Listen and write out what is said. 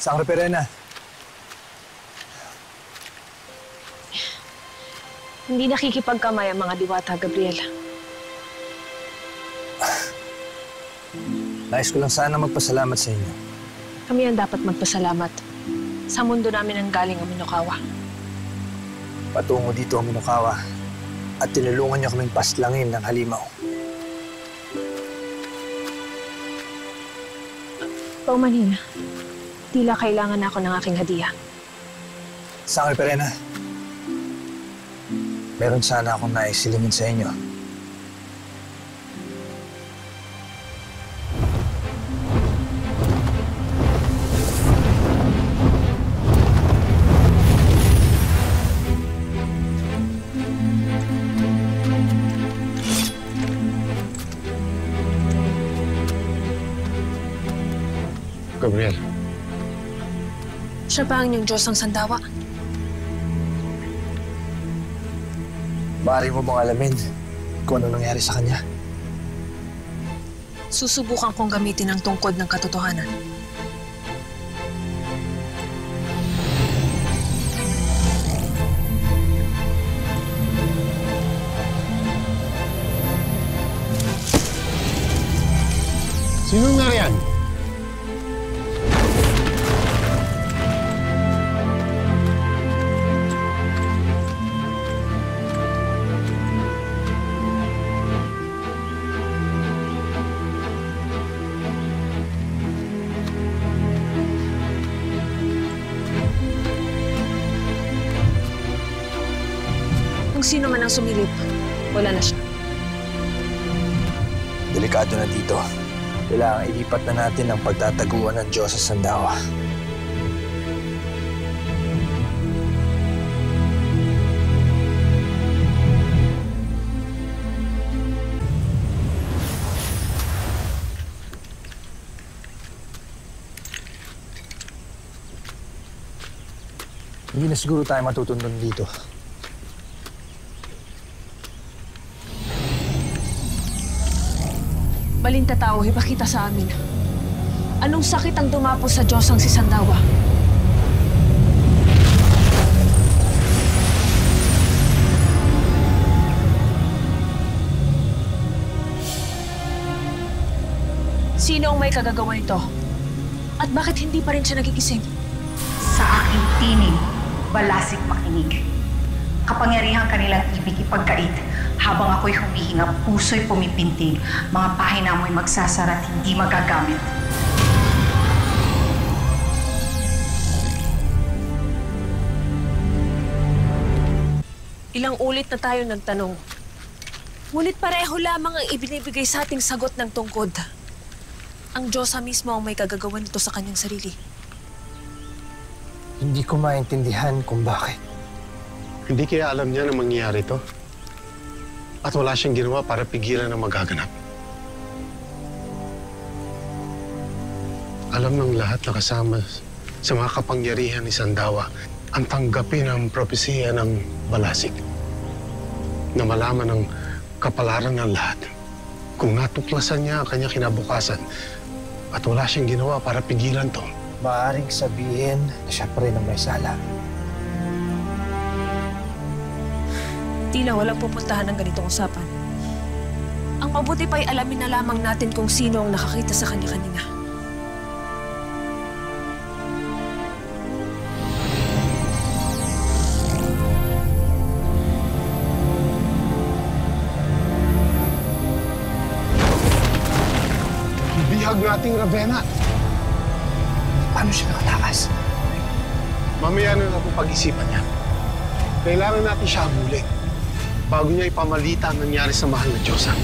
Sangre Perena. Hindi nakikipagkamay ang mga diwata, Gabriel. Nais ko lang sana magpasalamat sa inyo. Kami ang dapat magpasalamat. Sa mundo namin ang galing ang Minokawa. Patungo dito ang Minokawa at tinulungan niyo kaming paslangin ng halimaw. Paumanhin, tila kailangan ako ng aking hadiah. Sangre Perena, meron sana akong naisilingin sa inyo. Gabriel. Siya ba ang inyong Diyos ng Sandawa? Maaari mo bang alamin kung ano nangyari sa kanya? Susubukan kong gamitin ang tungkod ng katotohanan. Sinong nariyan? Kung sino man ang sumilip, wala na siya. Delikado na dito. Kailangan ilipat na natin ang pagtataguan ng Diyos sa Sandawa. Hindi na siguro tayo matutundon dito. Balintatao, ipakita sa amin. Anong sakit ang dumapos sa Diyosang si Sandawa? Sino ang may kagagawa nito? At bakit hindi pa rin siya nagigising? Sa aking tinig, balasik makinig. Kapangyarihang kanilang ibig ipagkait. Habang ako'y humihinga, puso'y pumipintig. Mga pahina mo'y magsasara at hindi magagamit. Ilang ulit na tayo nagtanong. Ngunit pareho lamang ang ibinibigay sa ating sagot ng tungkod. Ang Diyosa mismo ang may kagagawa nito sa kanyang sarili. Hindi ko maintindihan kung bakit. Hindi kaya alam niya na mangyayari ito? At wala siyang ginawa para pigilan ang magaganap. Alam ng lahat na kasama sa mga kapangyarihan ni Sandawa ang tanggapin ang propesiya ng balasik. Na malaman ng kapalaran ng lahat kung natuklasan niya ang kanyang kinabukasan at wala siyang ginawa para pigilan to. Maaaring sabihin na siya pa rin ang may sala. Tila walang pupuntahan ng ganitong usapan. Ang mabuti pa'y alamin na lamang natin kung sino ang nakakita sa kanya kanina. Bihag nating Ravenna. Paano siya nakatakas? Mamaya na natin pag-isipan niya. Kailangan natin siya habulin bago niya ipamalita ang nangyari sa mahal na Diyosa.